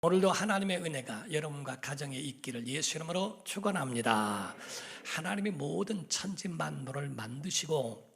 오늘도 하나님의 은혜가 여러분과 가정에 있기를 예수 이름으로 축원합니다. 하나님이 모든 천지 만물을 만드시고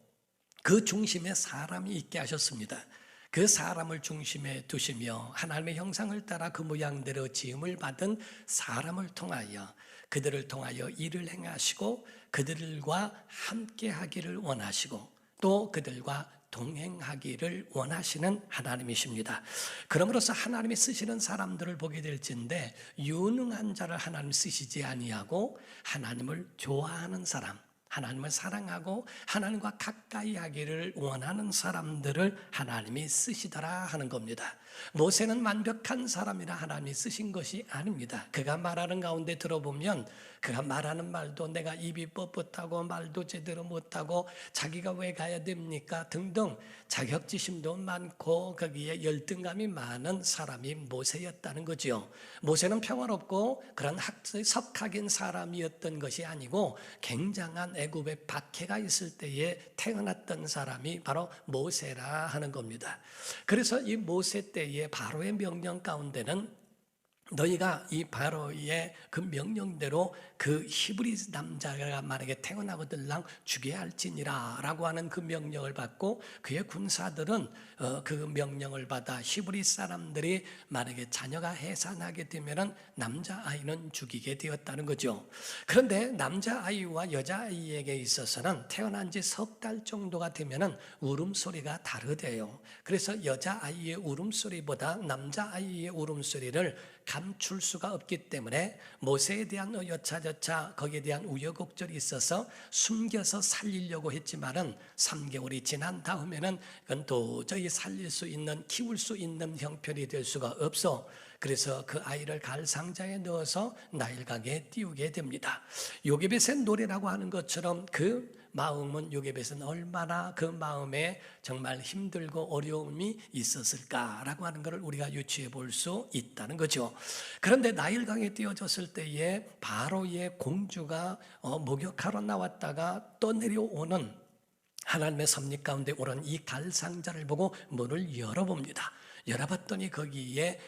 그 중심에 사람이 있게 하셨습니다. 그 사람을 중심에 두시며 하나님의 형상을 따라 그 모양대로 지음을 받은 사람을 통하여 그들을 통하여 일을 행하시고 그들과 함께 하기를 원하시고 또 그들과 동행하기를 원하시는 하나님이십니다. 그러므로서 하나님이 쓰시는 사람들을 보게 될진데 유능한 자를 하나님 쓰시지 아니하고 하나님을 좋아하는 사람, 하나님을 사랑하고 하나님과 가까이 하기를 원하는 사람들을 하나님이 쓰시더라 하는 겁니다. 모세는 완벽한 사람이라 하나님이 쓰신 것이 아닙니다. 그가 말하는 가운데 들어보면 그가 말하는 말도 내가 입이 뻣뻣하고 말도 제대로 못하고 자기가 왜 가야 됩니까 등등 자격지심도 많고 거기에 열등감이 많은 사람이 모세였다는 거죠. 모세는 평화롭고 그런 석학인 사람이었던 것이 아니고 굉장한 애굽의 박해가 있을 때에 태어났던 사람이 바로 모세라 하는 겁니다. 그래서 이 모세 때에 바로의 명령 가운데는 너희가 이 바로의 그 명령대로 그 히브리 남자가 만약에 태어나거들랑 죽여야 할지니라 라고 하는 그 명령을 받고 그의 군사들은 그 명령을 받아 히브리 사람들이 만약에 자녀가 해산하게 되면 남자아이는 죽이게 되었다는 거죠. 그런데 남자아이와 여자아이에게 있어서는 태어난 지 석 달 정도가 되면 울음소리가 다르대요. 그래서 여자아이의 울음소리보다 남자아이의 울음소리를 감출 수가 없기 때문에 모세에 대한 여차저차 거기에 대한 우여곡절이 있어서 숨겨서 살리려고 했지만은 3개월이 지난 다음에는 그건 도저히 살릴 수 있는 키울 수 있는 형편이 될 수가 없어. 그래서 그 아이를 갈상자에 넣어서 나일강에 띄우게 됩니다. 요게벳의 노래라고 하는 것처럼 그 마음은 요게벳은 얼마나 그 마음에 정말 힘들고 어려움이 있었을까라고 하는 것을 우리가 유추해 볼 수 있다는 거죠. 그런데 나일강에 띄워졌을 때에 바로의 공주가 목욕하러 나왔다가 떠내려오는 하나님의 섭리 가운데 오른 이 갈상자를 보고 문을 열어봅니다. 열어봤더니 거기에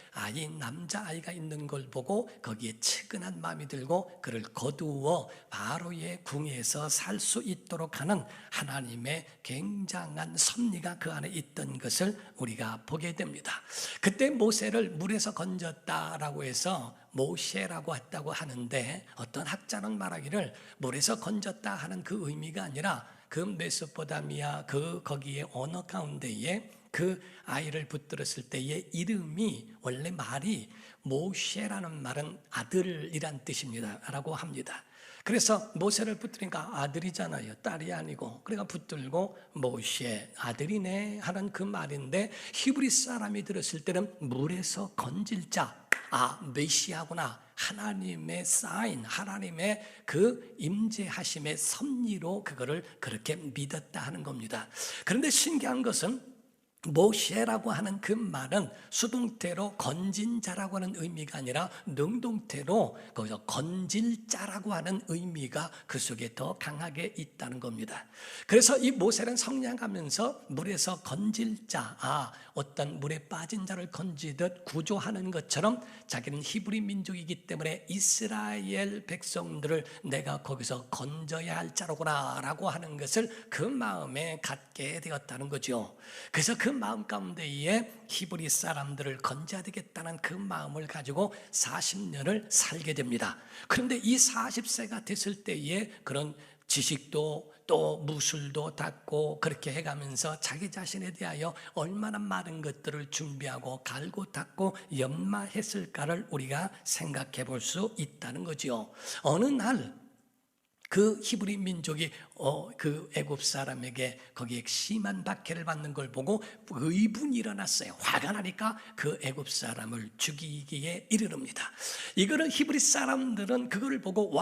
남자아이가 있는 걸 보고 거기에 측은한 마음이 들고 그를 거두어 바로의 궁에서 살 수 있도록 하는 하나님의 굉장한 섭리가 그 안에 있던 것을 우리가 보게 됩니다. 그때 모세를 물에서 건졌다라고 해서 모세라고 했다고 하는데 어떤 학자는 말하기를 물에서 건졌다 하는 그 의미가 아니라 그 메소포타미아 거기에 언어 가운데에 그 아이를 붙들었을 때의 이름이 원래 말이 모셰라는 말은 아들이란 뜻입니다 라고 합니다. 그래서 모세를 붙들으니까 아들이잖아요. 딸이 아니고. 그러니까 붙들고 모셰 아들이네 하는 그 말인데 히브리 사람이 들었을 때는 물에서 건질 자. 메시아구나. 하나님의 사인, 하나님의 그 임재하심의 섭리로 그거를 그렇게 믿었다 하는 겁니다. 그런데 신기한 것은 모셰라고 하는 그 말은 수동태로 건진 자라고 하는 의미가 아니라 능동태로 거기서 건질 자라고 하는 의미가 그 속에 더 강하게 있다는 겁니다. 그래서 이 모세는 성장하면서 물에서 건질 자, 어떤 물에 빠진 자를 건지듯 구조하는 것처럼 자기는 히브리 민족이기 때문에 이스라엘 백성들을 내가 거기서 건져야 할 자로구나 라고 하는 것을 그 마음에 갖게 되었다는 거죠. 그래서 그 마음 가운데에 히브리 사람들을 건져야 되겠다는 그 마음을 가지고 40년을 살게 됩니다. 그런데 이 40세가 됐을 때에 그런 지식도 또 무술도 닦고 그렇게 해가면서 자기 자신에 대하여 얼마나 많은 것들을 준비하고 갈고 닦고 연마했을까를 우리가 생각해 볼 수 있다는 거죠. 어느 날 그 히브리 민족이 그 애굽 사람에게 거기에 심한 박해를 받는 걸 보고 의분이 일어났어요. 화가 나니까 그 애굽 사람을 죽이기에 이르릅니다. 이거를 히브리 사람들은 그거를 보고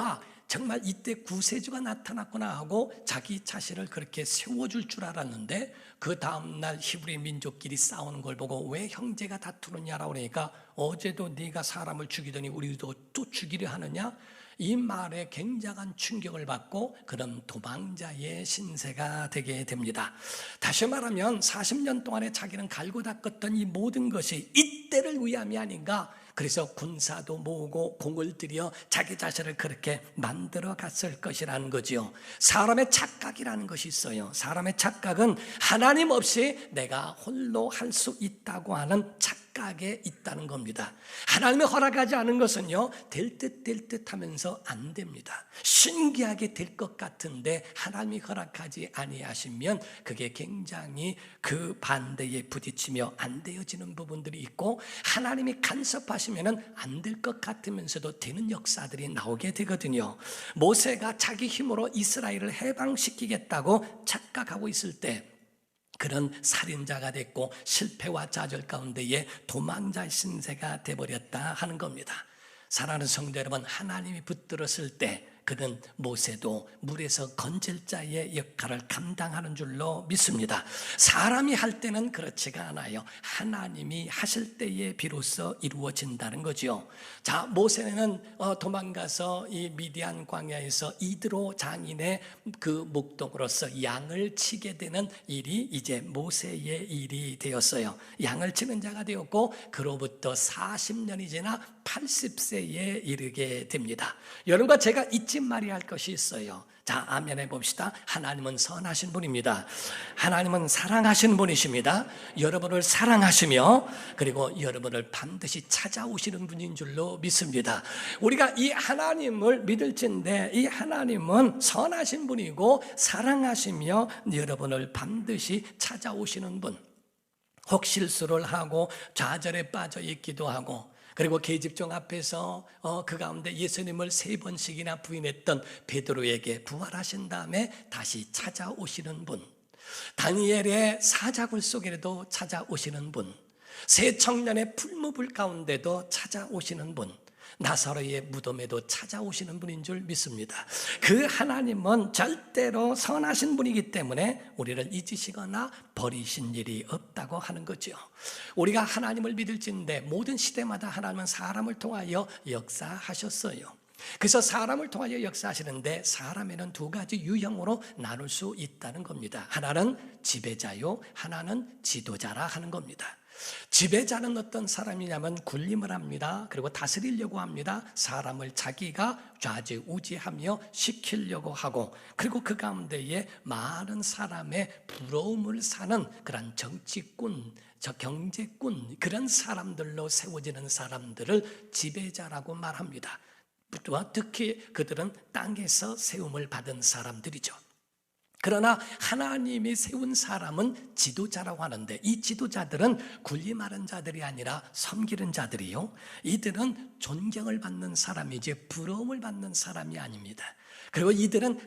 정말 이때 구세주가 나타났구나 하고 자기 자신을 그렇게 세워줄 줄 알았는데 그 다음날 히브리 민족끼리 싸우는 걸 보고 왜 형제가 다투느냐라고 그러니까 어제도 네가 사람을 죽이더니 우리도 또 죽이려 하느냐? 이 말에 굉장한 충격을 받고 그런 도망자의 신세가 되게 됩니다. 다시 말하면 40년 동안에 자기는 갈고 닦았던 이 모든 것이 이때를 위함이 아닌가, 그래서 군사도 모으고 공을 들여 자기 자신을 그렇게 만들어 갔을 것이라는 거지요. 사람의 착각이라는 것이 있어요. 사람의 착각은 하나님 없이 내가 홀로 할 수 있다고 하는 착각에 있다는 겁니다. 하나님이 허락하지 않은 것은요, 될 듯 하면서 안 됩니다. 신기하게 될 것 같은데 하나님이 허락하지 아니하시면 그게 굉장히 그 반대에 부딪히며 안 되어지는 부분들이 있고, 하나님이 간섭하시면 안 될 것 같으면서도 되는 역사들이 나오게 되거든요. 모세가 자기 힘으로 이스라엘을 해방시키겠다고 착각하고 있을 때 그런 살인자가 됐고 실패와 좌절 가운데에 도망자 신세가 되어버렸다 하는 겁니다. 사랑하는 성도 여러분, 하나님이 붙들었을 때 그는 모세도 물에서 건질 자의 역할을 감당하는 줄로 믿습니다. 사람이 할 때는 그렇지가 않아요. 하나님이 하실 때에 비로소 이루어진다는 거죠. 자, 모세는 도망가서 이 미디안 광야에서 이드로 장인의 그 목동으로서 양을 치게 되는 일이 이제 모세의 일이 되었어요. 양을 치는 자가 되었고, 그로부터 40년이 지나 80세에 이르게 됩니다. 여러분과 제가 잊지 말아야 할 것이 있어요. 자, 아멘 해봅시다. 하나님은 선하신 분입니다. 하나님은 사랑하시는 분이십니다. 여러분을 사랑하시며 그리고 여러분을 반드시 찾아오시는 분인 줄로 믿습니다. 우리가 이 하나님을 믿을진데 이 하나님은 선하신 분이고 사랑하시며 여러분을 반드시 찾아오시는 분. 혹 실수를 하고 좌절에 빠져 있기도 하고, 그리고 계집종 앞에서 그 가운데 예수님을 3번씩이나 부인했던 베드로에게 부활하신 다음에 다시 찾아오시는 분, 다니엘의 사자굴 속에도 찾아오시는 분, 새 청년의 풀무불 가운데도 찾아오시는 분, 나사로의 무덤에도 찾아오시는 분인 줄 믿습니다. 그 하나님은 절대로 선하신 분이기 때문에 우리를 잊으시거나 버리신 일이 없다고 하는 거죠. 우리가 하나님을 믿을진데 모든 시대마다 하나님은 사람을 통하여 역사하셨어요. 그래서 사람을 통하여 역사하시는데 사람에는 2가지 유형으로 나눌 수 있다는 겁니다. 하나는 지배자요, 하나는 지도자라 하는 겁니다. 지배자는 어떤 사람이냐면 군림을 합니다. 그리고 다스리려고 합니다. 사람을 자기가 좌지우지하며 시키려고 하고, 그리고 그 가운데에 많은 사람의 부러움을 사는 그런 정치꾼, 경제꾼, 그런 사람들로 세워지는 사람들을 지배자라고 말합니다. 특히 그들은 땅에서 세움을 받은 사람들이죠. 그러나 하나님이 세운 사람은 지도자라고 하는데, 이 지도자들은 군림하는 자들이 아니라 섬기는 자들이요, 이들은 존경을 받는 사람이지 부러움을 받는 사람이 아닙니다. 그리고 이들은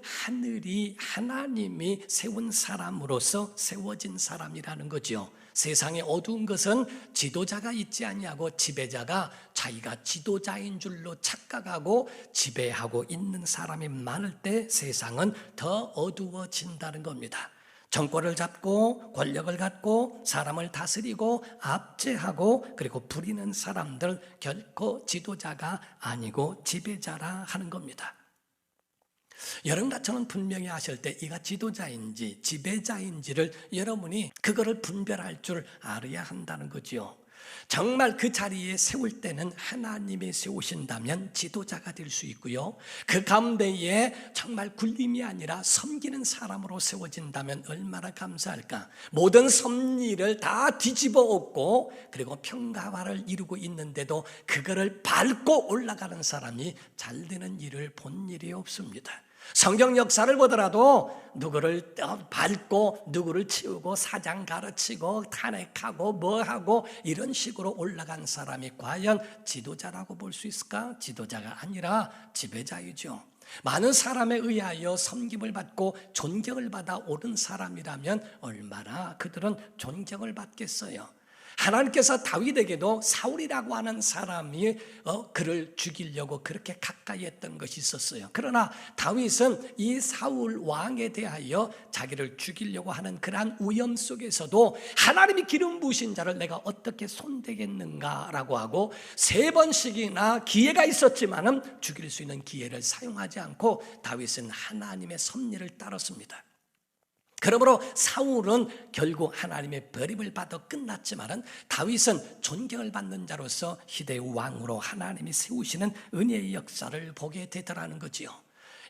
하나님이 세운 사람으로서 세워진 사람이라는 거죠. 세상에 어두운 것은 지도자가 있지 아니하고 지배자가 자기가 지도자인 줄로 착각하고 지배하고 있는 사람이 많을 때 세상은 더 어두워진다는 겁니다. 정권을 잡고 권력을 갖고 사람을 다스리고 압제하고 그리고 부리는 사람들, 결코 지도자가 아니고 지배자라 하는 겁니다. 여러분과 저는 분명히 아실 때 이가 지도자인지 지배자인지를 여러분이 그거를 분별할 줄 알아야 한다는 거죠. 정말 그 자리에 세울 때는 하나님이 세우신다면 지도자가 될 수 있고요, 그 가운데에 정말 군림이 아니라 섬기는 사람으로 세워진다면 얼마나 감사할까. 모든 섭리를 다 뒤집어 엎고 그리고 평가화를 이루고 있는데도 그거를 밟고 올라가는 사람이 잘 되는 일을 본 일이 없습니다. 성경 역사를 보더라도 누구를 밟고 누구를 치우고 사장 가르치고 탄핵하고 뭐하고 이런 식으로 올라간 사람이 과연 지도자라고 볼 수 있을까? 지도자가 아니라 지배자이죠. 많은 사람에 의하여 섬김을 받고 존경을 받아 오른 사람이라면 얼마나 그들은 존경을 받겠어요. 하나님께서 다윗에게도 사울이라고 하는 사람이 그를 죽이려고 그렇게 가까이 했던 것이 있었어요. 그러나 다윗은 이 사울 왕에 대하여 자기를 죽이려고 하는 그러한 위험 속에서도 하나님이 기름 부으신 자를 내가 어떻게 손대겠는가라고 하고 3번씩이나 기회가 있었지만은 죽일 수 있는 기회를 사용하지 않고 다윗은 하나님의 섭리를 따랐습니다. 그러므로 사울은 결국 하나님의 버림을 받아 끝났지만은 다윗은 존경을 받는 자로서 시대의 왕으로 하나님이 세우시는 은혜의 역사를 보게 되더라는 거지요.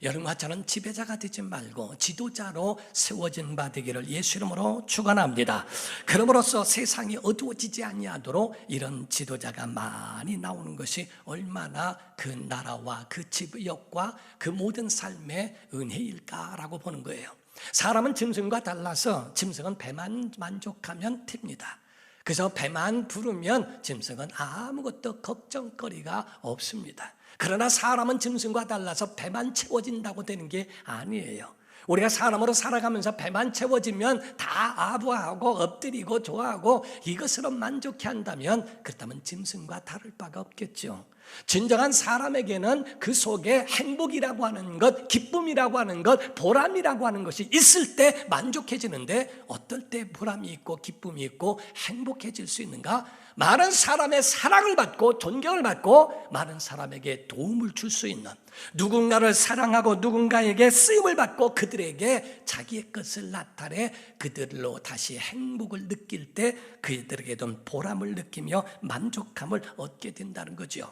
여러분과 저는 지배자가 되지 말고 지도자로 세워진 바 되기를 예수 이름으로 축원합니다. 그럼으로써 세상이 어두워지지 아니하도록 이런 지도자가 많이 나오는 것이 얼마나 그 나라와 그 지역과 그 모든 삶의 은혜일까라고 보는 거예요. 사람은 짐승과 달라서 짐승은 배만 만족하면 됩니다. 그래서 배만 부르면 짐승은 아무것도 걱정거리가 없습니다. 그러나 사람은 짐승과 달라서 배만 채워진다고 되는 게 아니에요. 우리가 사람으로 살아가면서 배만 채워지면 다 아부하고 엎드리고 좋아하고 이것으로 만족해 한다면 그렇다면 짐승과 다를 바가 없겠죠. 진정한 사람에게는 그 속에 행복이라고 하는 것, 기쁨이라고 하는 것, 보람이라고 하는 것이 있을 때 만족해지는데 어떨 때 보람이 있고 기쁨이 있고 행복해질 수 있는가? 많은 사람의 사랑을 받고 존경을 받고 많은 사람에게 도움을 줄 수 있는, 누군가를 사랑하고 누군가에게 쓰임을 받고 그들에게 자기의 것을 나타내 그들로 다시 행복을 느낄 때 그들에게도 보람을 느끼며 만족감을 얻게 된다는 거죠.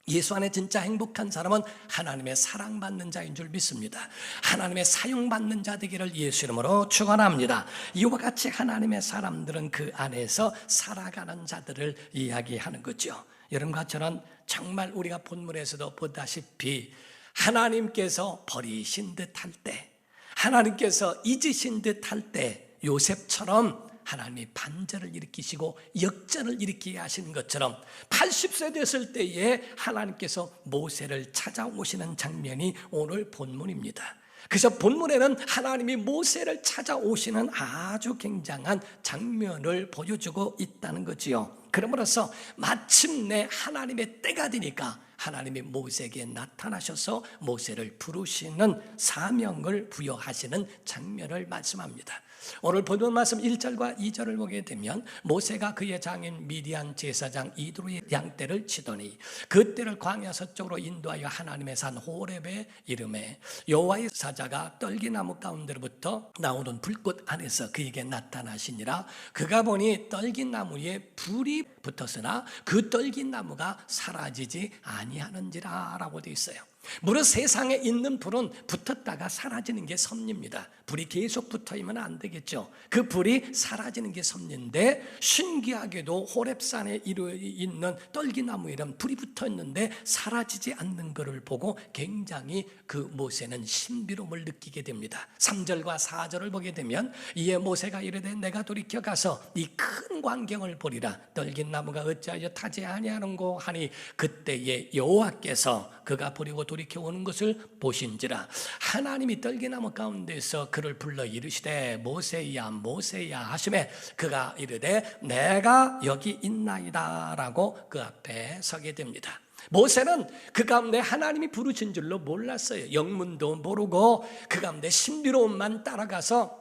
예수 안에 진짜 행복한 사람은 하나님의 사랑받는 자인 줄 믿습니다. 하나님의 사용받는 자 되기를 예수 이름으로 축원합니다. 이와 같이 하나님의 사람들은 그 안에서 살아가는 자들을 이야기하는 거죠. 여러분과 저는 정말 우리가 본문에서도 보다시피 하나님께서 버리신 듯할 때, 하나님께서 잊으신 듯할 때 요셉처럼 하나님이 반전을 일으키시고 역전을 일으키게 하시는 것처럼 80세 됐을 때에 하나님께서 모세를 찾아오시는 장면이 오늘 본문입니다. 그래서 본문에는 하나님이 모세를 찾아오시는 아주 굉장한 장면을 보여주고 있다는 거지요. 그러므로써 마침내 하나님의 때가 되니까 하나님이 모세에게 나타나셔서 모세를 부르시는 사명을 부여하시는 장면을 말씀합니다. 오늘 본문 말씀 1절과 2절을 보게 되면 모세가 그의 장인 미디안 제사장 이드로의 양떼를 치더니 그 떼를 광야 서쪽으로 인도하여 하나님의 산 호렙에 이르매 여호와의 사자가 떨기나무 가운데로부터 나오는 불꽃 안에서 그에게 나타나시니라. 그가 보니 떨기나무에 불이 붙었으나 그 떨기나무가 사라지지 아니하는지라 라고 되어 있어요. 무릇 세상에 있는 불은 붙었다가 사라지는 게 섭리입니다. 불이 계속 붙어있으면 안 되겠죠. 그 불이 사라지는 게 섭리인데 신기하게도 호렙산에 있는 떨기나무에 이런 불이 붙어있는데 사라지지 않는 것을 보고 굉장히 그 모세는 신비로움을 느끼게 됩니다. 3절과 4절을 보게 되면 이에 모세가 이르되 내가 돌이켜 가서 이 큰 광경을 보리라. 떨기나무가 어찌하여 타지 아니하는고 하니 그때에 여호와께서 그가 버리고 돌이켜 오는 것을 보신지라. 하나님이 떨기나무 가운데서 그를 불러 이르시되 모세야 모세야 하시매 그가 이르되 내가 여기 있나이다 라고 그 앞에 서게 됩니다. 모세는 그 가운데 하나님이 부르신 줄로 몰랐어요. 영문도 모르고 그 가운데 신비로움만 따라가서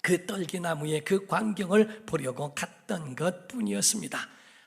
그 떨기나무의 그 광경을 보려고 갔던 것뿐이었습니다.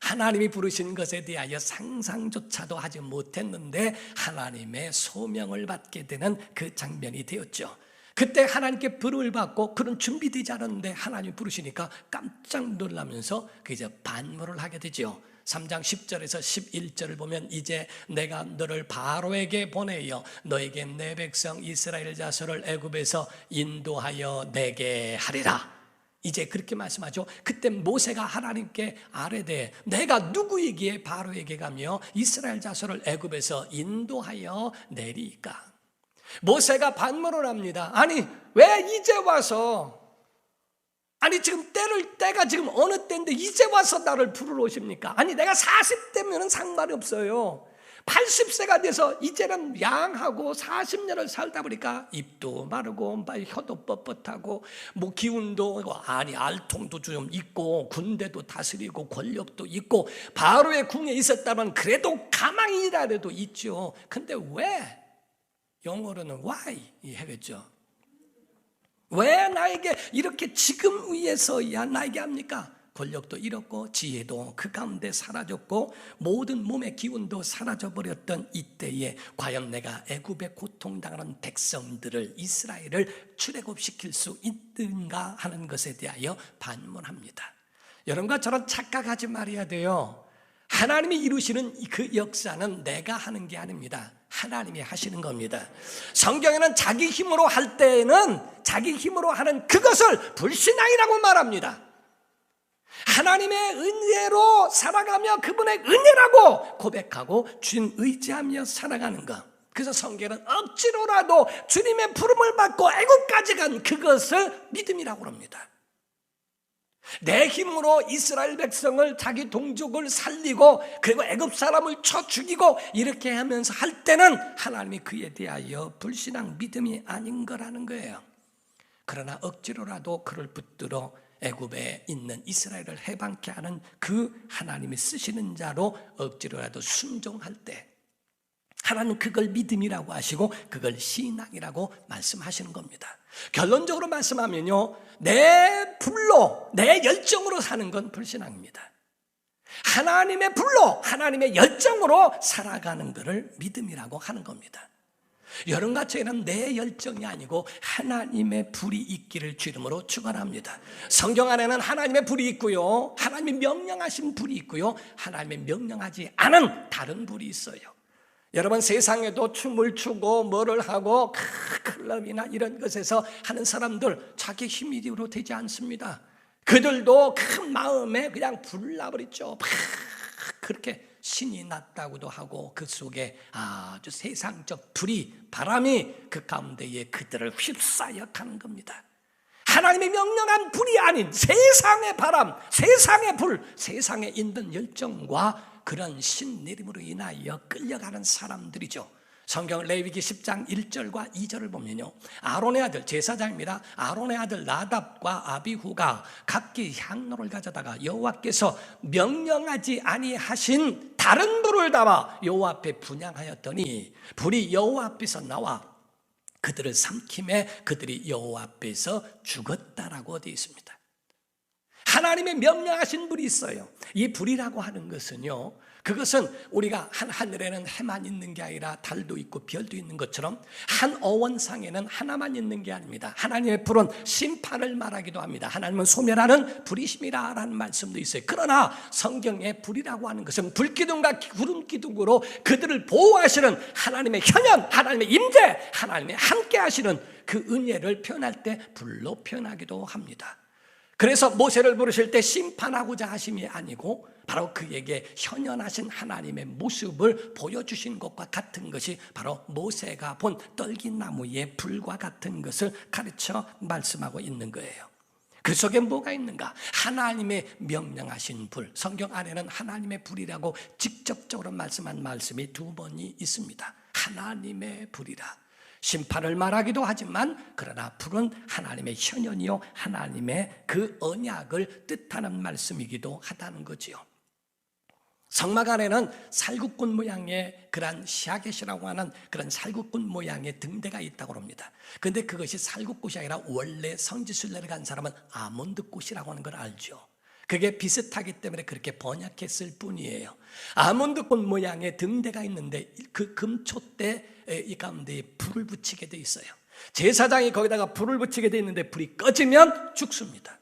하나님이 부르신 것에 대하여 상상조차도 하지 못했는데 하나님의 소명을 받게 되는 그 장면이 되었죠. 그때 하나님께 부름을 받고 그런 준비되지 않았는데 하나님이 부르시니까 깜짝 놀라면서 이제 반문을 하게 되죠. 3장 10절에서 11절을 보면 이제 내가 너를 바로에게 보내어 너에게 내 백성 이스라엘 자손을 애굽에서 인도하여 내게 하리라. 이제 그렇게 말씀하죠. 그때 모세가 하나님께 아뢰되 내가 누구이기에 바로에게 가며 이스라엘 자손을 애굽에서 인도하여 내리까. 모세가 반문을 합니다. 아니 왜 이제 와서, 아니 지금 때가 지금 어느 때인데 이제 와서 나를 부르러 오십니까? 아니 내가 40대면 상관이 없어요. 80세가 돼서 이제는 양하고 40년을 살다 보니까 입도 마르고 혀도 뻣뻣하고 뭐 기운도 아니 알통도 좀 있고 군대도 다스리고 권력도 있고 바로의 궁에 있었다면 그래도 가망이라도 있죠. 근데 왜? 영어로는 why 하겠죠. 왜 나에게 이렇게 지금 위에서야 나에게 합니까? 권력도 잃었고 지혜도 그 가운데 사라졌고 모든 몸의 기운도 사라져버렸던 이때에 과연 내가 애굽에 고통당하는 백성들을, 이스라엘을 출애굽시킬 수 있는가 하는 것에 대하여 반문합니다. 여러분과 저런 착각하지 말아야 돼요. 하나님이 이루시는 그 역사는 내가 하는 게 아닙니다. 하나님이 하시는 겁니다. 성경에는 자기 힘으로 할 때에는 자기 힘으로 하는 그것을 불신앙이라고 말합니다. 하나님의 은혜로 살아가며 그분의 은혜라고 고백하고 주님 의지하며 살아가는 것. 그래서 성경은 억지로라도 주님의 부름을 받고 애굽까지 간 그것을 믿음이라고 합니다. 내 힘으로 이스라엘 백성을, 자기 동족을 살리고 그리고 애굽 사람을 쳐 죽이고 이렇게 하면서 할 때는 하나님이 그에 대하여 불신앙, 믿음이 아닌 거라는 거예요. 그러나 억지로라도 그를 붙들어 애굽에 있는 이스라엘을 해방케 하는 그 하나님이 쓰시는 자로 억지로라도 순종할 때 하나님은 그걸 믿음이라고 하시고 그걸 신앙이라고 말씀하시는 겁니다. 결론적으로 말씀하면요, 내 불로, 내 열정으로 사는 건 불신앙입니다. 하나님의 불로, 하나님의 열정으로 살아가는 것을 믿음이라고 하는 겁니다. 여러분과 저희는 내 열정이 아니고 하나님의 불이 있기를 주 이름으로 축원합니다. 성경 안에는 하나님의 불이 있고요, 하나님이 명령하신 불이 있고요, 하나님의 명령하지 않은 다른 불이 있어요. 여러분, 세상에도 춤을 추고 뭐를 하고 클럽이나 이런 것에서 하는 사람들 자기 힘으로 되지 않습니다. 그들도 큰 마음에 그냥 불 나버리죠. 그렇게 신이 났다고도 하고 그 속에 아주 세상적 불이, 바람이 그 가운데에 그들을 휩싸여 가는 겁니다. 하나님이 명령한 불이 아닌 세상의 바람, 세상의 불, 세상에 있는 열정과 그런 신내림으로 인하여 끌려가는 사람들이죠. 성경 레위기 10장 1절과 2절을 보면요, 아론의 아들, 제사장입니다. 아론의 아들 나답과 아비후가 각기 향로를 가져다가 여호와께서 명령하지 아니하신 다른 불을 담아 여호와 앞에 분향하였더니 불이 여호와 앞에서 나와 그들을 삼킴에 그들이 여호와 앞에서 죽었다라고 되어 있습니다. 하나님의 명령하신 불이 있어요. 이 불이라고 하는 것은요, 그것은 우리가 한 하늘에는 해만 있는 게 아니라 달도 있고 별도 있는 것처럼 한 어원상에는 하나만 있는 게 아닙니다. 하나님의 불은 심판을 말하기도 합니다. 하나님은 소멸하는 불이심이라 라는 말씀도 있어요. 그러나 성경의 불이라고 하는 것은 불기둥과 구름기둥으로 그들을 보호하시는 하나님의 현현, 하나님의 임재, 하나님의 함께 하시는 그 은혜를 표현할 때 불로 표현하기도 합니다. 그래서 모세를 부르실 때 심판하고자 하심이 아니고 바로 그에게 현현하신 하나님의 모습을 보여주신 것과 같은 것이 바로 모세가 본 떨기나무의 불과 같은 것을 가르쳐 말씀하고 있는 거예요. 그 속에 뭐가 있는가? 하나님의 명령하신 불. 성경 안에는 하나님의 불이라고 직접적으로 말씀한 말씀이 두 번이 있습니다. 하나님의 불이라. 심판을 말하기도 하지만 그러나 불은 하나님의 현현이요, 하나님의 그 언약을 뜻하는 말씀이기도 하다는 거지요. 성막 안에는 살구꾼 모양의 그런 시아겟이라고 하는 그런 살구꾼 모양의 등대가 있다고 합니다. 그런데 그것이 살구꽃이 아니라 원래 성지순례를 간 사람은 아몬드꽃이라고 하는 걸 알죠. 그게 비슷하기 때문에 그렇게 번역했을 뿐이에요. 아몬드꽃 모양의 등대가 있는데 그 금초대 이 가운데에 불을 붙이게 돼 있어요. 제사장이 거기다가 불을 붙이게 돼 있는데 불이 꺼지면 죽습니다.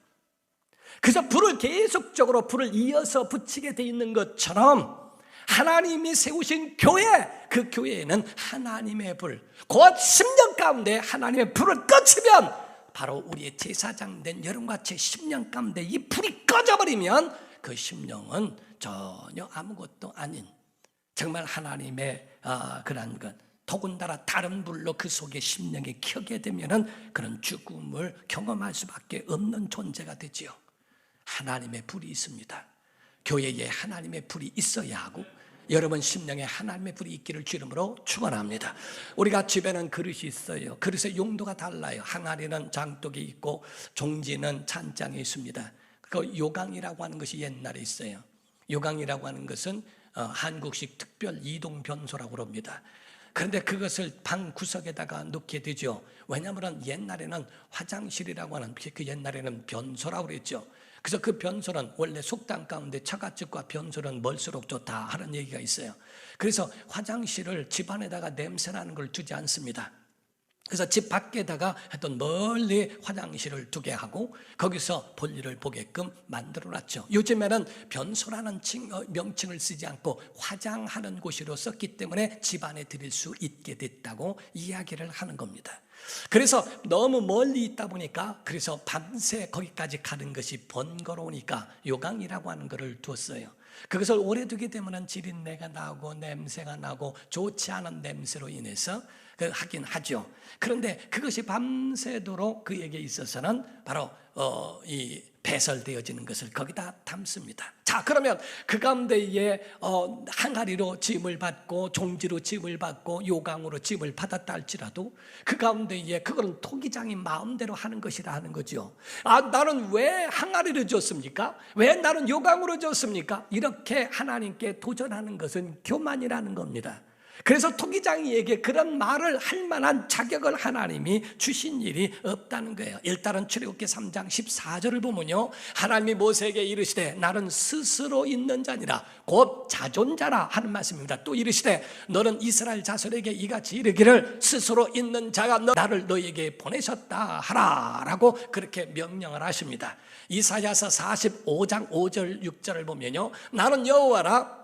그래서 불을 계속적으로 불을 이어서 붙이게 돼 있는 것처럼 하나님이 세우신 교회, 그 교회에는 하나님의 불, 곧 심령 가운데 하나님의 불을 꺼치면 바로 우리의 제사장 된 여러분과 제 심령 가운데 이 불이 꺼져버리면 그 심령은 전혀 아무것도 아닌 정말 하나님의 그런 것, 더군다나 다른 불로 그 속에 심령이 켜게 되면은 그런 죽음을 경험할 수밖에 없는 존재가 되지요. 하나님의 불이 있습니다. 교회에 하나님의 불이 있어야 하고 여러분 심령에 하나님의 불이 있기를 주 이름으로 축원합니다. 우리가 집에는 그릇이 있어요. 그릇의 용도가 달라요. 항아리는 장독에 있고 종지는 찬장에 있습니다. 그 요강이라고 하는 것이 옛날에 있어요. 요강이라고 하는 것은 한국식 특별 이동 변소라고 합니다. 그런데 그것을 방 구석에다가 놓게 되죠. 왜냐하면 옛날에는 화장실이라고 하는 그 옛날에는 변소라고 그랬죠. 그래서 그 변소는 원래 속담 가운데 처갓집과 변소는 멀수록 좋다 하는 얘기가 있어요. 그래서 화장실을 집 안에다가 냄새나는 걸 두지 않습니다. 그래서 집 밖에다가 하여튼 멀리 화장실을 두게 하고 거기서 볼일을 보게끔 만들어놨죠. 요즘에는 변소라는 명칭을 쓰지 않고 화장하는 곳으로 썼기 때문에 집 안에 들일 수 있게 됐다고 이야기를 하는 겁니다. 그래서 너무 멀리 있다 보니까 그래서 밤새 거기까지 가는 것이 번거로우니까 요강이라고 하는 것을 두었어요. 그것을 오래 두게 되면 지린내가 나고 냄새가 나고 좋지 않은 냄새로 인해서 하긴 하죠. 그런데 그것이 밤새도록 그에게 있어서는 바로 이 배설되어지는 것을 거기다 담습니다. 자, 그러면 그 가운데에 항아리로 짐을 받고 종지로 짐을 받고 요강으로 짐을 받았다 할지라도 그 가운데에 그거는 토기장이 마음대로 하는 것이라 하는 거죠. 아, 나는 왜 항아리를 줬습니까? 왜 나는 요강으로 줬습니까? 이렇게 하나님께 도전하는 것은 교만이라는 겁니다. 그래서 토기장이에게 그런 말을 할 만한 자격을 하나님이 주신 일이 없다는 거예요. 일단은 출애굽기 3장 14절을 보면요, 하나님이 모세에게 이르시되 나는 스스로 있는 자니라 곧 자존자라 하는 말씀입니다. 또 이르시되 너는 이스라엘 자손에게 이같이 이르기를 스스로 있는 자가 나를 너에게 보내셨다 하라 라고 그렇게 명령을 하십니다. 이사야서 45장 5절 6절을 보면요, 나는 여호와라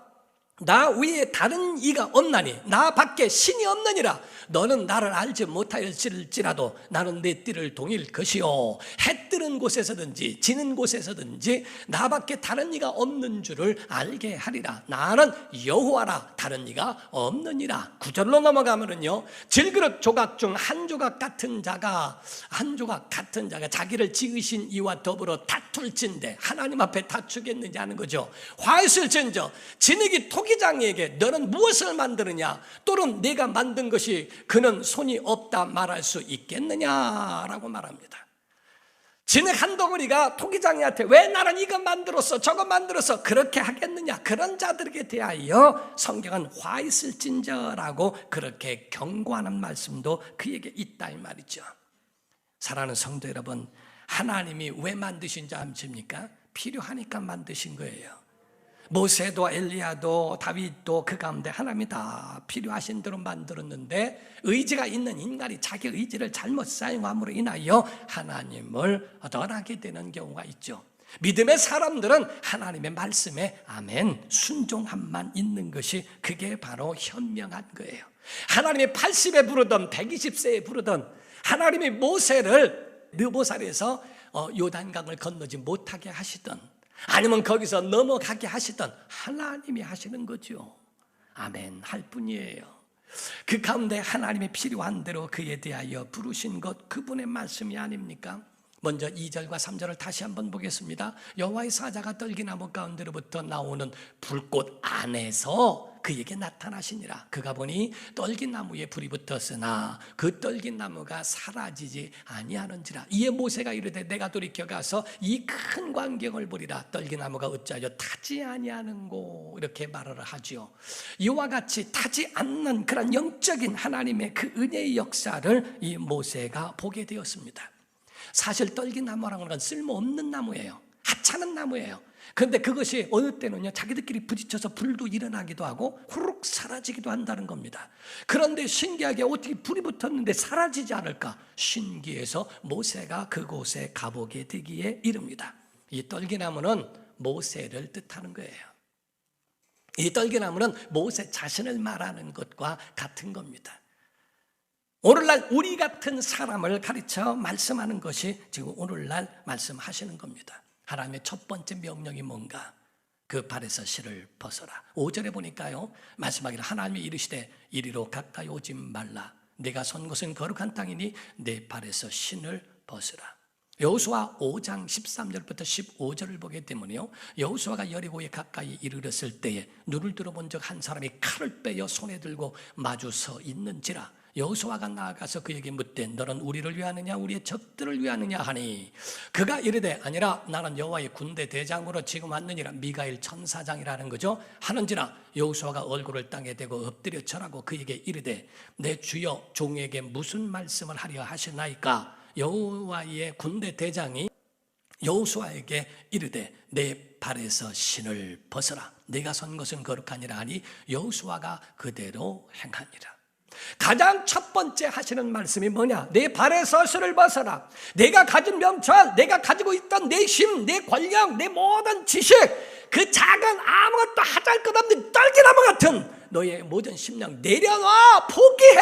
나 위에 다른 이가 없나니 나 밖에 신이 없느니라. 너는 나를 알지 못하였을지라도 나는 내 띠를 동일 것이요 해 뜨는 곳에서든지 지는 곳에서든지 나 밖에 다른 이가 없는 줄을 알게 하리라. 나는 여호와라 다른 이가 없느니라. 9절로 넘어가면은요, 질그릇 조각 중 한 조각 같은 자가 자기를 지으신 이와 더불어 다툴진대. 하나님 앞에 다투겠느냐 하는 거죠. 화했을진저 진흙이 토기장에게 너는 무엇을 만드느냐, 또는 내가 만든 것이 그는 손이 없다 말할 수 있겠느냐라고 말합니다. 진흙 한 덩어리가 토기장이한테 왜 나는 이거 만들었어 저거 만들었어 그렇게 하겠느냐, 그런 자들에게 대하여 성경은 화 있을진저라고 그렇게 경고하는 말씀도 그에게 있다 이 말이죠. 사랑하는 성도 여러분, 하나님이 왜 만드신 줄 아십니까? 필요하니까 만드신 거예요. 모세도 엘리야도 다윗도 그 가운데 하나님이 다 필요하신 대로 만들었는데 의지가 있는 인간이 자기 의지를 잘못 사용함으로 인하여 하나님을 떠나게 되는 경우가 있죠. 믿음의 사람들은 하나님의 말씀에 아멘 순종함만 있는 것이 그게 바로 현명한 거예요. 하나님이 80에 부르던 120세에 부르던 하나님이 모세를 느보살에서 요단강을 건너지 못하게 하시던 아니면 거기서 넘어가게 하시던 하나님이 하시는 거죠. 아멘 할 뿐이에요. 그 가운데 하나님이 필요한 대로 그에 대하여 부르신 것 그분의 말씀이 아닙니까? 먼저 2절과 3절을 다시 한번 보겠습니다. 여호와의 사자가 떨기나무 가운데로부터 나오는 불꽃 안에서 그에게 나타나시니라. 그가 보니 떨기나무에 불이 붙었으나 그 떨기나무가 사라지지 아니하는지라. 이에 모세가 이르되 내가 돌이켜 가서 이 큰 광경을 보리라. 떨기나무가 어찌하여 타지 아니하는고 이렇게 말을 하지요. 이와 같이 타지 않는 그런 영적인 하나님의 그 은혜의 역사를 이 모세가 보게 되었습니다. 사실 떨기나무라는 건 쓸모없는 나무예요. 하찮은 나무예요. 그런데 그것이 어느 때는요, 자기들끼리 부딪혀서 불도 일어나기도 하고 후룩 사라지기도 한다는 겁니다. 그런데 신기하게 어떻게 불이 붙었는데 사라지지 않을까? 신기해서 모세가 그곳에 가보게 되기에 이릅니다. 이 떨기나무는 모세를 뜻하는 거예요. 이 떨기나무는 모세 자신을 말하는 것과 같은 겁니다. 오늘날 우리 같은 사람을 가르쳐 말씀하는 것이 지금 오늘날 말씀하시는 겁니다. 하나님의 첫 번째 명령이 뭔가? 그 발에서 실을 벗어라. 5절에 보니까요, 말씀하기를 하나님이 이르시되 이리로 가까이 오지 말라. 내가 선 곳은 거룩한 땅이니 내 발에서 신을 벗으라. 여호수아 5장 13절부터 15절을 보게 되면요, 여호수아가 여리고에 가까이 이르렀을 때에 눈을 들어본 적 한 사람이 칼을 빼어 손에 들고 마주 서 있는지라. 여호수아가 나아가서 그에게 묻되 너는 우리를 위하느냐 우리의 적들을 위하느냐 하니 그가 이르되 아니라 나는 여호와의 군대 대장으로 지금 왔느니라. 미가엘 천사장이라는 거죠. 하는지라. 여호수아가 얼굴을 땅에 대고 엎드려 절하고 그에게 이르되 내 주여 종에게 무슨 말씀을 하려 하시나이까. 여호와의 군대 대장이 여호수아에게 이르되 내 발에서 신을 벗어라. 내가 선 것은 거룩하니라 하니 여호수아가 그대로 행하니라. 가장 첫 번째 하시는 말씀이 뭐냐? 내 발에서 신을 벗어라. 내가 가진 명철, 내가 가지고 있던 내 힘, 내 권력, 내 모든 지식, 그 작은 아무것도 하잘 것 없는 떨기나무 같은 너의 모든 심령 내려놔. 포기해.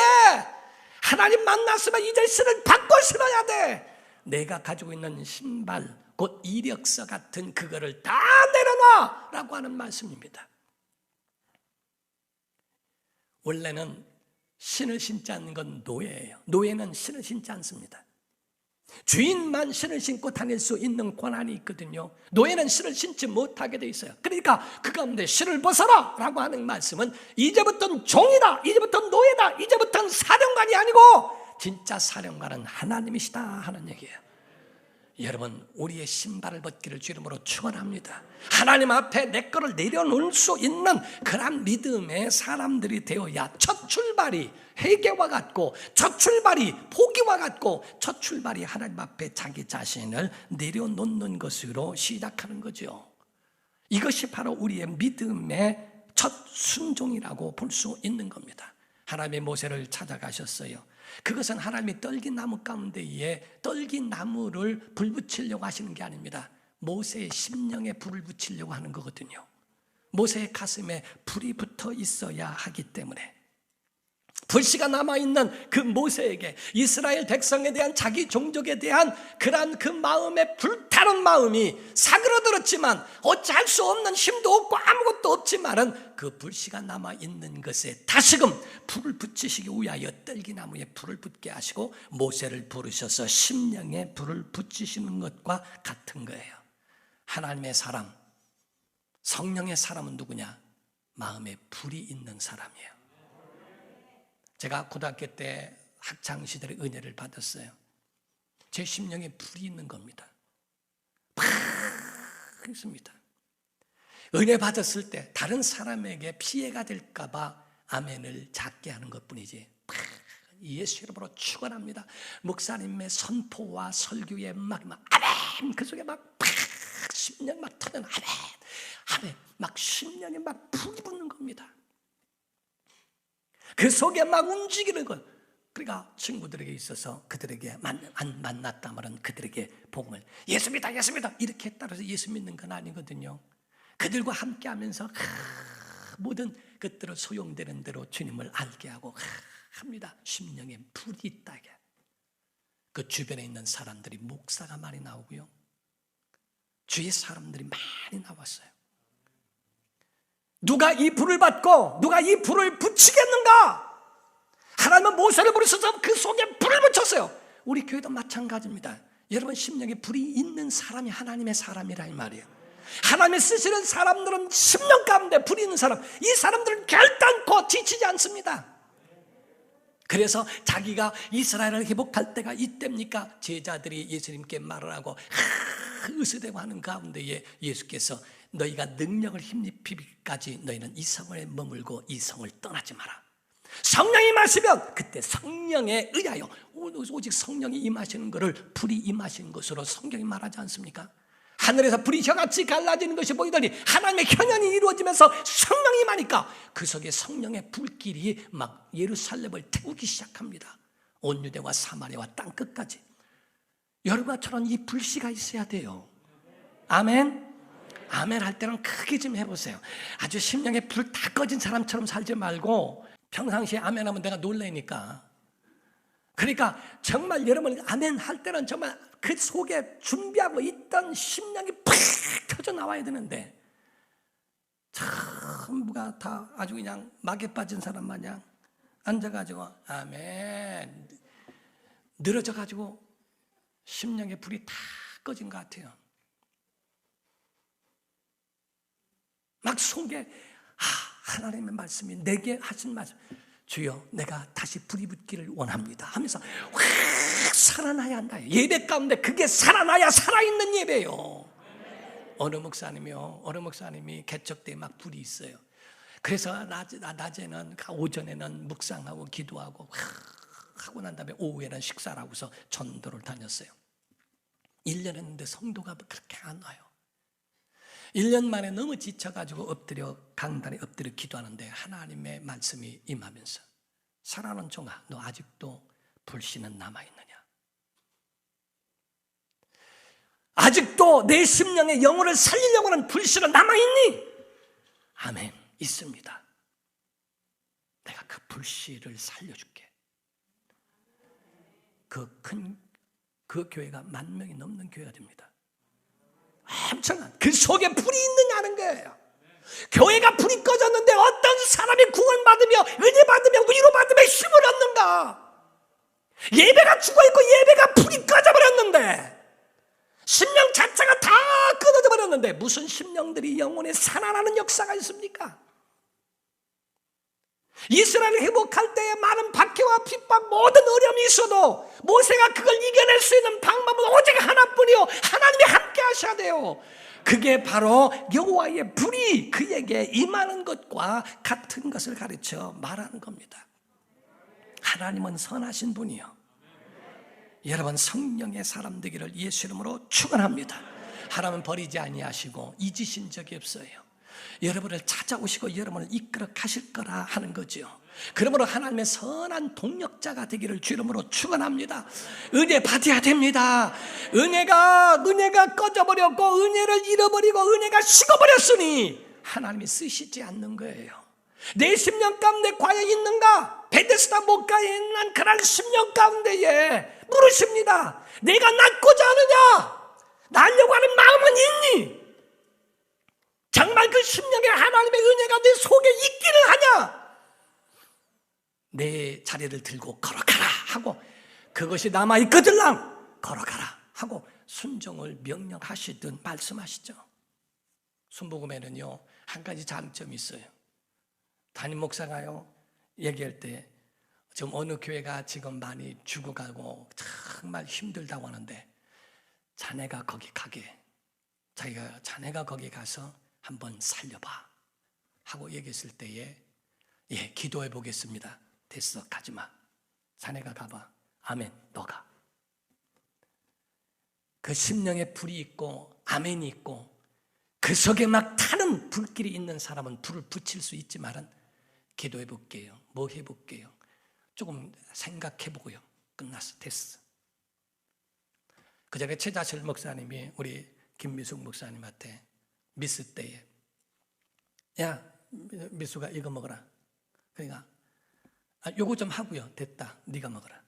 하나님 만났으면 이제 신을 바꿔 신어야 돼. 내가 가지고 있는 신발, 곧 이력서 같은 그거를 다 내려놔 라고 하는 말씀입니다. 원래는 신을 신지 않는 건 노예예요. 노예는 신을 신지 않습니다. 주인만 신을 신고 다닐 수 있는 권한이 있거든요. 노예는 신을 신지 못하게 돼 있어요. 그러니까 그 가운데 신을 벗어라 라고 하는 말씀은 이제부터는 종이다, 이제부터는 노예다, 이제부터는 사령관이 아니고 진짜 사령관은 하나님이시다 하는 얘기예요. 여러분, 우리의 신발을 벗기를 주 이름으로 축원합니다. 하나님 앞에 내 거를 내려놓을 수 있는 그런 믿음의 사람들이 되어야 첫 출발이 회개와 같고, 첫 출발이 포기와 같고, 첫 출발이 하나님 앞에 자기 자신을 내려놓는 것으로 시작하는 거죠. 이것이 바로 우리의 믿음의 첫 순종이라고 볼 수 있는 겁니다. 하나님의 모세를 찾아가셨어요. 그것은 하나님이 떨기나무 가운데에 떨기나무를 불 붙이려고 하시는 게 아닙니다. 모세의 심령에 불을 붙이려고 하는 거거든요. 모세의 가슴에 불이 붙어 있어야 하기 때문에 불씨가 남아있는 그 모세에게 이스라엘 백성에 대한, 자기 종족에 대한 그러한 그 마음의 불타는 마음이 사그러들었지만 어찌할 수 없는 힘도 없고 아무것도 없지만은 그 불씨가 남아있는 것에 다시금 불을 붙이시기 위하여 떨기나무에 불을 붙게 하시고 모세를 부르셔서 심령에 불을 붙이시는 것과 같은 거예요. 하나님의 사람, 성령의 사람은 누구냐? 마음에 불이 있는 사람이에요. 제가 고등학교 때 학창시절에 은혜를 받았어요. 제 심령에 불이 있는 겁니다. 팍 있습니다. 은혜 받았을 때 다른 사람에게 피해가 될까 봐 아멘을 작게 하는 것뿐이지 예수 이름으로 축원합니다. 목사님의 선포와 설교에 막 아멘, 그 속에 막 심령 막 터는 아멘 막 심령에 막 불이 붙는 겁니다. 그 속에 막 움직이는 것. 그러니까 친구들에게 있어서 그들에게 만났다면 그들에게 복음을 예수 믿다, 예수 믿다 이렇게 따라서 예수 믿는 건 아니거든요. 그들과 함께 하면서 모든 것들을 소용되는 대로 주님을 알게 하고 합니다. 심령에 불이 있다게. 그 주변에 있는 사람들이 목사가 많이 나오고요, 주위 사람들이 많이 나왔어요. 누가 이 불을 받고 누가 이 불을 붙이겠는가? 하나님은 모세를 부르셔서 그 속에 불을 붙였어요. 우리 교회도 마찬가지입니다. 여러분 심령에 불이 있는 사람이 하나님의 사람이라 이 말이에요. 하나님이 쓰시는 사람들은 심령 가운데 불이 있는 사람, 이 사람들은 결단코 지치지 않습니다. 그래서 자기가 이스라엘을 회복할 때가 이때입니까? 제자들이 예수님께 말을 하고 의수대고 하는 가운데에 예수께서 너희가 능력을 힘입히기까지 너희는 이 성에 머물고 이 성을 떠나지 마라. 성령이 임하시면 그때 성령에 의하여, 오직 성령이 임하시는 것을 불이 임하시는 것으로 성경이 말하지 않습니까? 하늘에서 불이 혀같이 갈라지는 것이 보이더니 하나님의 현현이 이루어지면서 성령이 임하니까 그 속에 성령의 불길이 막 예루살렘을 태우기 시작합니다. 온 유대와 사마리아와 땅끝까지. 여러분처럼 이 불씨가 있어야 돼요. 아멘. 아멘 할 때는 크게 좀 해보세요. 아주 심령에 불 다 꺼진 사람처럼 살지 말고 평상시에 아멘 하면 내가 놀라니까. 그러니까 정말 여러분 아멘 할 때는 정말 그 속에 준비하고 있던 심령이 팍 터져 나와야 되는데 전부가 다 아주 그냥 막에 빠진 사람 마냥 앉아가지고 아멘 늘어져가지고 심령의 불이 다 꺼진 것 같아요. 막 속에 하나님의 말씀이 내게 하신 말씀, 주여 내가 다시 불이 붙기를 원합니다 하면서 확 살아나야 한다. 예배 가운데 그게 살아나야 살아있는 예배예요. 어느 목사님이 개척 때 막 불이 있어요. 그래서 낮에는 오전에는 묵상하고 기도하고 하고 난 다음에 오후에는 식사를 하고서 전도를 다녔어요. 1년 했는데 성도가 그렇게 안 와요. 1년 만에 너무 지쳐가지고 강단에 엎드려 기도하는데 하나님의 말씀이 임하면서 사랑하는 종아, 너 아직도 불신은 남아있느냐? 아직도 내 심령의 영혼을 살리려고 하는 불신은 남아있니? 아멘, 있습니다. 내가 그 불씨를 살려줄게. 그 교회가 10,000명이 넘는 교회가 됩니다. 엄청난, 그 속에 불이 있느냐는 거예요. 교회가 불이 꺼졌는데 어떤 사람이 구원받으며 은혜 받으며 위로 받으며 힘을 얻는가? 예배가 죽어있고 예배가 불이 꺼져버렸는데, 심령 자체가 다 끊어져 버렸는데 무슨 심령들이 영혼에 살아나는 역사가 있습니까? 이스라엘을 회복할 때에 많은 박해와 핍박, 모든 어려움이 있어도 모세가 그걸 이겨낼 수 있는 방법은 오직 하나뿐이요, 하나님이 함께 하셔야 돼요. 그게 바로 여호와의 불이 그에게 임하는 것과 같은 것을 가르쳐 말하는 겁니다. 하나님은 선하신 분이요, 여러분 성령의 사람 되기를 예수 이름으로 축원합니다. 하나님은 버리지 아니하시고 잊으신 적이 없어요. 여러분을 찾아오시고 여러분을 이끌어 가실 거라 하는 거죠. 그러므로 하나님의 선한 동력자가 되기를 주 이름으로 축원합니다. 은혜 받아야 됩니다. 은혜가 꺼져버렸고 은혜를 잃어버리고 은혜가 식어버렸으니 하나님이 쓰시지 않는 거예요. 내 심령 가운데 과연 있는가? 베데스다 목가에 있는 그런 심령 가운데에 물으십니다. 내가 낫고자 하느냐? 나려고 하는 마음은 있니? 정말 그 심령에 하나님의 은혜가 내 속에 있기를 하냐? 내 자리를 들고 걸어가라 하고, 그것이 남아있거들랑 걸어가라 하고 순종을 명령하시든 말씀하시죠. 순복음에는요 한 가지 장점이 있어요. 담임 목사가요 얘기할 때, 지금 어느 교회가 지금 많이 죽어가고 정말 힘들다고 하는데 자네가 거기 가서 한번 살려봐 하고 얘기했을 때에, 예, 기도해 보겠습니다. 됐어, 가지마. 자네가 가봐. 아멘, 너가. 그 심령에 불이 있고 아멘이 있고 그 속에 막 타는 불길이 있는 사람은 불을 붙일 수 있지만은, 기도해 볼게요, 뭐 해볼게요, 조금 생각해 보고요, 끝났어, 됐어. 그 전에 최자철 목사님이 우리 김미숙 목사님한테 미스 때에, 야 미숙아 이거 먹어라. 그러니까 요거 좀 하고요, 됐다, 네가 먹어라.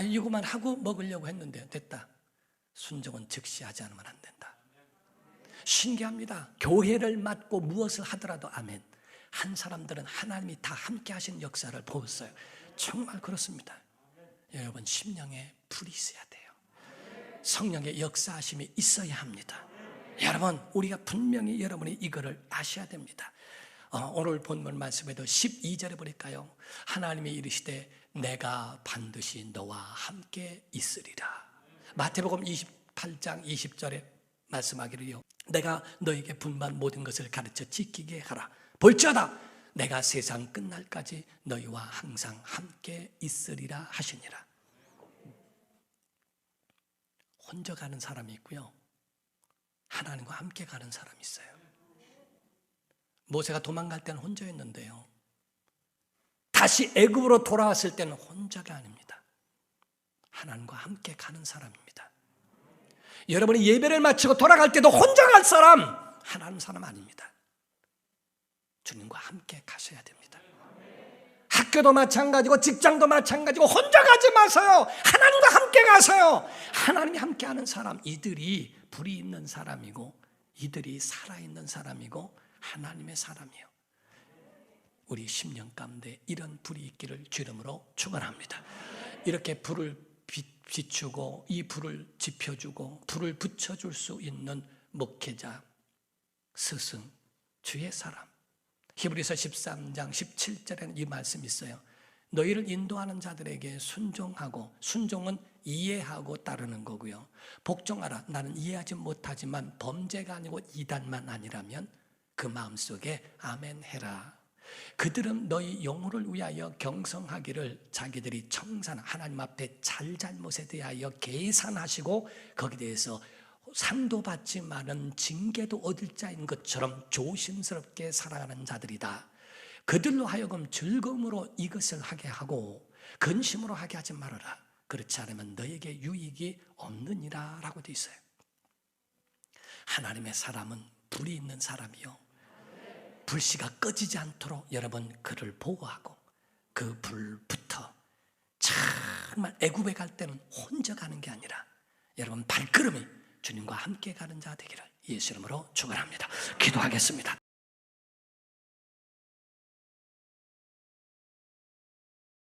이거만 하고 먹으려고 했는데 됐다. 순종은 즉시 하지 않으면 안 된다. 신기합니다. 교회를 맡고 무엇을 하더라도 아멘, 한 사람들은 하나님이 다 함께 하신 역사를 보았어요. 정말 그렇습니다. 여러분 심령에 불이 있어야 돼요. 성령의 역사하심이 있어야 합니다. 여러분 우리가 분명히 여러분이 이거를 아셔야 됩니다. 오늘 본문 말씀에도 12절에 보니까요, 하나님이 이르시되 내가 반드시 너와 함께 있으리라. 마태복음 28장 20절에 말씀하기를요, 내가 너에게 분반 모든 것을 가르쳐 지키게 하라. 볼지어다 내가 세상 끝날까지 너희와 항상 함께 있으리라 하시니라. 혼자 가는 사람이 있고요, 하나님과 함께 가는 사람이 있어요. 모세가 도망갈 때는 혼자였는데요, 다시 애굽으로 돌아왔을 때는 혼자가 아닙니다. 하나님과 함께 가는 사람입니다. 여러분이 예배를 마치고 돌아갈 때도 혼자 갈 사람, 하나님 사람 아닙니다. 주님과 함께 가셔야 됩니다. 학교도 마찬가지고 직장도 마찬가지고 혼자 가지 마세요. 하나님과 함께 가세요. 하나님이 함께하는 사람, 이들이 불이 있는 사람이고 이들이 살아있는 사람이고 하나님의 사람이에요. 우리 심령 가운데 이런 불이 있기를 주 이름으로 축원합니다. 이렇게 불을 비추고 이 불을 지펴주고 불을 붙여줄 수 있는 목회자, 스승, 주의 사람. 히브리서 13장 17절에는 이 말씀이 있어요. 너희를 인도하는 자들에게 순종하고, 순종은 이해하고 따르는 거고요, 복종하라. 나는 이해하지 못하지만 범죄가 아니고 이단만 아니라면 그 마음속에 아멘 해라. 그들은 너희 영혼을 위하여 경성하기를 자기들이 청산 하나님 앞에 잘잘못에 대하여 계산하시고 거기에 대해서 상도 받지 않은 징계도 얻을 자인 것처럼 조심스럽게 살아가는 자들이다. 그들로 하여금 즐거움으로 이것을 하게 하고 근심으로 하게 하지 말아라. 그렇지 않으면 너에게 유익이 없느니라 라고 되어 있어요. 하나님의 사람은 불이 있는 사람이요, 불씨가 꺼지지 않도록 여러분 그를 보호하고 그 불부터 정말 애굽에 갈 때는 혼자 가는 게 아니라 여러분 발걸음이 주님과 함께 가는 자 되기를 예수 이름으로 축원합니다. 기도하겠습니다.